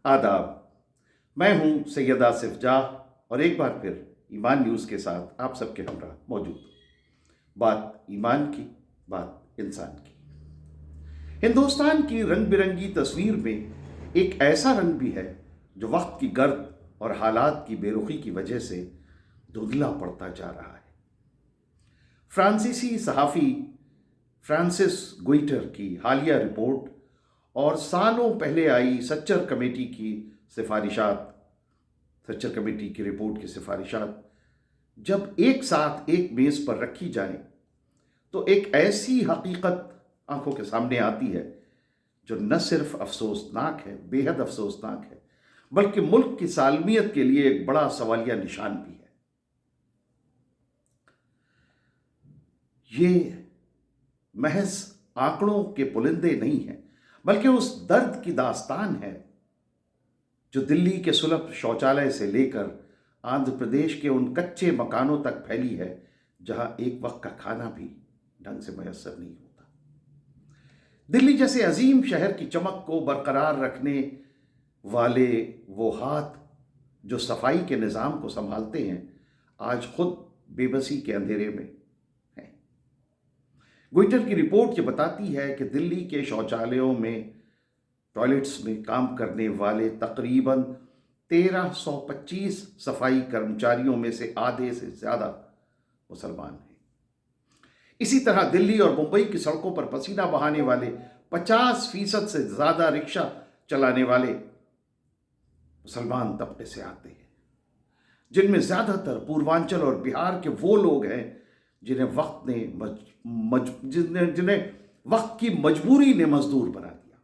آداب، میں ہوں سید آصف جاہ اور ایک بار پھر ایمان نیوز کے ساتھ آپ سب کے ہمراہ موجود ہوں۔ بات ایمان کی، بات انسان کی۔ ہندوستان کی رنگ برنگی تصویر میں ایک ایسا رنگ بھی ہے جو وقت کی گرد اور حالات کی بے رخی کی وجہ سے دھندلا پڑتا جا رہا ہے۔ فرانسیسی صحافی فرانسس گوئٹر کی حالیہ رپورٹ اور سالوں پہلے آئی سچر کمیٹی کی رپورٹ کی سفارشات جب ایک ساتھ ایک میز پر رکھی جائیں تو ایک ایسی حقیقت آنکھوں کے سامنے آتی ہے جو نہ صرف افسوسناک ہے، بے حد افسوسناک ہے، بلکہ ملک کی سالمیت کے لیے ایک بڑا سوالیہ نشان بھی ہے۔ یہ محض آنکڑوں کے پلندے نہیں ہیں، بلکہ اس درد کی داستان ہے جو دلی کے سلبھ شوچالیہ سے لے کر آندھر پردیش کے ان کچے مکانوں تک پھیلی ہے جہاں ایک وقت کا کھانا بھی ڈھنگ سے میسر نہیں ہوتا۔ دلی جیسے عظیم شہر کی چمک کو برقرار رکھنے والے وہ ہاتھ جو صفائی کے نظام کو سنبھالتے ہیں آج خود بے بسی کے اندھیرے میں ہیں۔ گوئٹر کی رپورٹ یہ بتاتی ہے کہ دلی کے شوچالیوں میں، ٹوائلٹس میں کام کرنے والے تقریباً 1325 صفائی کرمچاریوں میں سے آدھے سے زیادہ مسلمان ہیں۔ اسی طرح دلی اور ممبئی کی سڑکوں پر پسینہ بہانے والے 50% سے زیادہ رکشہ چلانے والے مسلمان طبقے سے آتے ہیں، جن میں زیادہ تر پوروانچل اور بہار کے وہ لوگ ہیں جنہیں وقت کی مجبوری نے مزدور بنا دیا۔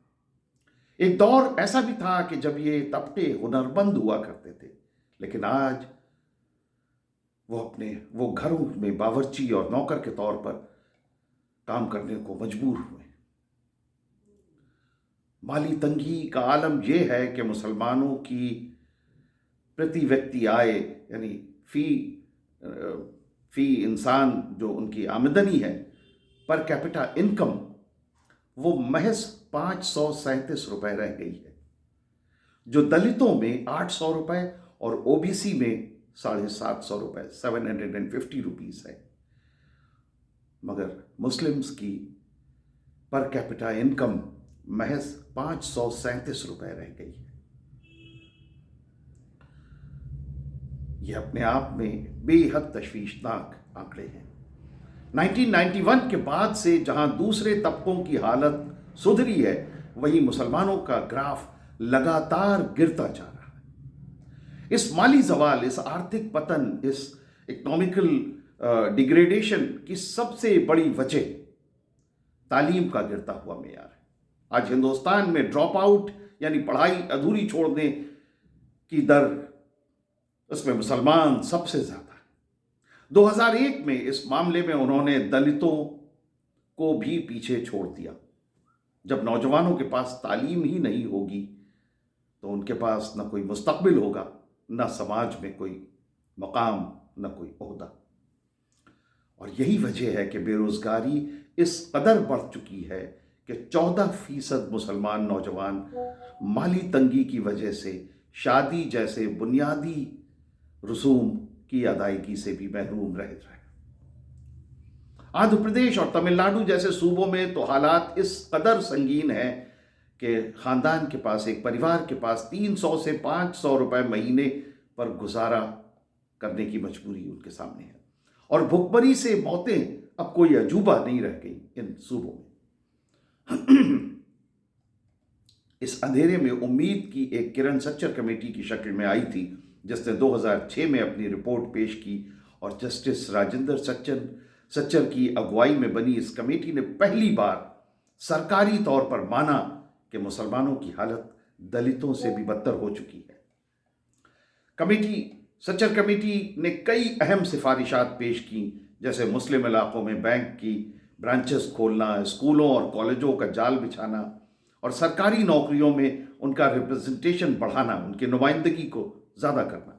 ایک دور ایسا بھی تھا کہ جب یہ طبقے ہنرمند ہوا کرتے تھے، لیکن آج وہ گھروں میں باورچی اور نوکر کے طور پر کام کرنے کو مجبور ہوئے۔ مالی تنگی کا عالم یہ ہے کہ مسلمانوں کی پرتی ویکتی آئے، یعنی فی انسان جو ان کی آمدنی ہے، پر کیپٹا انکم، وہ محض 537 روپے رہ گئی ہے، جو دلتوں میں 800 روپے اور او بی سی میں 750 روپے 750 روپیز ہے، مگر مسلمز کی پر کیپٹا انکم محض 537 روپے رہ گئی ہے۔ یہ اپنے آپ میں بے حد تشویشناک آنکڑے ہیں۔ 1991 کے بعد سے جہاں دوسرے طبقوں کی حالت سدھری ہے، وہیں مسلمانوں کا گراف لگاتار گرتا جا رہا ہے۔ اس مالی زوال، اس آرتھک پتن، اس اکنامیکل ڈیگریڈیشن کی سب سے بڑی وجہ تعلیم کا گرتا ہوا معیار ہے۔ آج ہندوستان میں ڈراپ آؤٹ یعنی پڑھائی ادھوری چھوڑنے کی در، اس میں مسلمان سب سے زیادہ ہے۔ 2001 میں اس معاملے میں انہوں نے دلتوں کو بھی پیچھے چھوڑ دیا۔ جب نوجوانوں کے پاس تعلیم ہی نہیں ہوگی تو ان کے پاس نہ کوئی مستقبل ہوگا، نہ سماج میں کوئی مقام، نہ کوئی عہدہ۔ اور یہی وجہ ہے کہ بے روزگاری اس قدر بڑھ چکی ہے کہ 14% مسلمان نوجوان مالی تنگی کی وجہ سے شادی جیسے بنیادی رسوم کی ادائیگی سے بھی محروم رہ رہے ہیں۔ آندھر پردیش اور تمل ناڈو جیسے صوبوں میں تو حالات اس قدر سنگین ہیں کہ خاندان کے پاس، ایک پریوار کے پاس 300 سے 500 روپے مہینے پر گزارا کرنے کی مجبوری ان کے سامنے ہے، اور بھوک مری سے موتیں اب کوئی عجوبہ نہیں رہ گئی ان صوبوں میں۔ اس اندھیرے میں امید کی ایک کرن سچر کمیٹی کی شکل میں آئی تھی، جس نے 2006 میں اپنی رپورٹ پیش کی، اور جسٹس راجندر سچر کی اگوائی میں بنی اس کمیٹی نے پہلی بار سرکاری طور پر مانا کہ مسلمانوں کی حالت دلتوں سے بھی بدتر ہو چکی ہے۔ سچر کمیٹی نے کئی اہم سفارشات پیش کی، جیسے مسلم علاقوں میں بینک کی برانچز کھولنا، اسکولوں اور کالجوں کا جال بچھانا، اور سرکاری نوکریوں میں ان کا ریپرزنٹیشن بڑھانا، ان کی نمائندگی کو زیادہ کرنا۔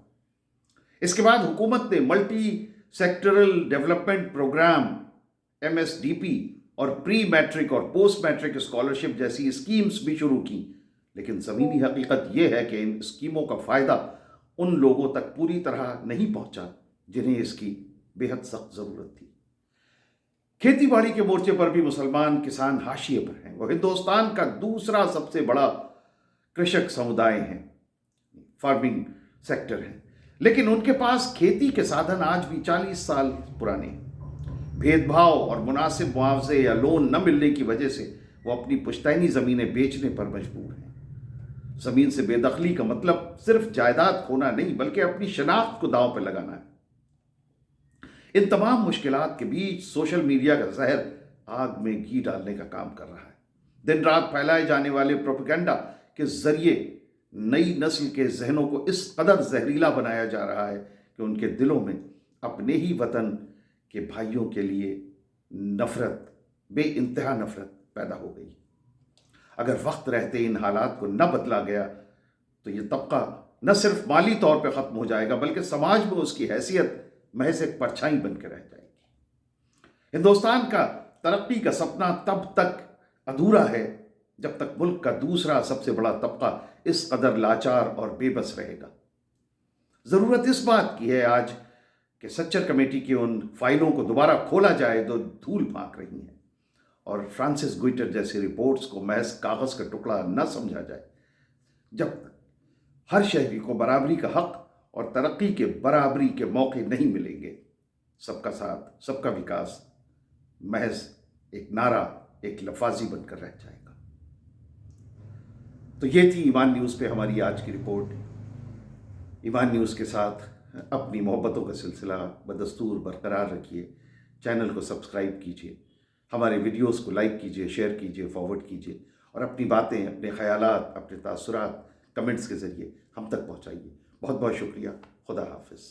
اس کے بعد حکومت نے multi sectoral development programme MSDP اور پری میٹرک اور پوسٹ میٹرک اسکالرشپ جیسی اسکیمز بھی شروع کی، لیکن زمینی حقیقت یہ ہے کہ ان اسکیموں کا فائدہ ان لوگوں تک پوری طرح نہیں پہنچا جنہیں اس کی بے حد سخت ضرورت تھی۔ کھیتی باڑی کے مورچے پر بھی مسلمان کسان حاشیے پر ہیں۔ وہ ہندوستان کا دوسرا سب سے بڑا کرشک سمودائے ہیں، فارمنگ سیکٹر ہیں، لیکن ان کے پاس کھیتی کے سادھن آج بھی 40 سال پرانے ہیں۔ بھید بھاؤ اور مناسب معاوضے یا لون نہ ملنے کی وجہ سے وہ اپنی پشتینی زمینیں بیچنے پر مجبور ہیں۔ زمین سے بے دخلی کا مطلب صرف جائیداد کھونا نہیں بلکہ اپنی شناخت کو داؤں پہ لگانا ہے۔ ان تمام مشکلات کے بیچ سوشل میڈیا کا زہر آگ میں گھی ڈالنے کا کام کر رہا ہے۔ دن رات پھیلائے جانے والے پروپیگنڈا کے ذریعے نئی نسل کے ذہنوں کو اس قدر زہریلا بنایا جا رہا ہے کہ ان کے دلوں میں اپنے ہی وطن کے بھائیوں کے لیے نفرت، بے انتہا نفرت پیدا ہو گئی۔ اگر وقت رہتے ان حالات کو نہ بدلا گیا تو یہ طبقہ نہ صرف مالی طور پہ ختم ہو جائے گا بلکہ سماج میں اس کی حیثیت محض ایک پرچھائی بن کے رہ جائے گی۔ ہندوستان کا ترقی کا سپنا تب تک ادھورا ہے جب تک ملک کا دوسرا سب سے بڑا طبقہ اس قدر لاچار اور بے بس رہے گا۔ ضرورت اس بات کی ہے آج کہ سچر کمیٹی کی ان فائلوں کو دوبارہ کھولا جائے جو دھول پھانک رہی ہیں، اور فرانسس گوئٹر جیسی رپورٹس کو محض کاغذ کا ٹکڑا نہ سمجھا جائے۔ جب تک ہر شہری کو برابری کا حق اور ترقی کے برابری کے موقع نہیں ملیں گے، سب کا ساتھ، سب کا وکاس محض ایک نعرہ، ایک لفاظی بن کر رہ جائے گا۔ تو یہ تھی ایمان نیوز پہ ہماری آج کی رپورٹ۔ ایمان نیوز کے ساتھ اپنی محبتوں کا سلسلہ بدستور برقرار رکھیے، چینل کو سبسکرائب کیجیے، ہمارے ویڈیوز کو لائک کیجیے، شیئر کیجیے، فارورڈ کیجیے، اور اپنی باتیں، اپنے خیالات، اپنے تاثرات کمنٹس کے ذریعے ہم تک پہنچائیے۔ بہت بہت شکریہ۔ خدا حافظ۔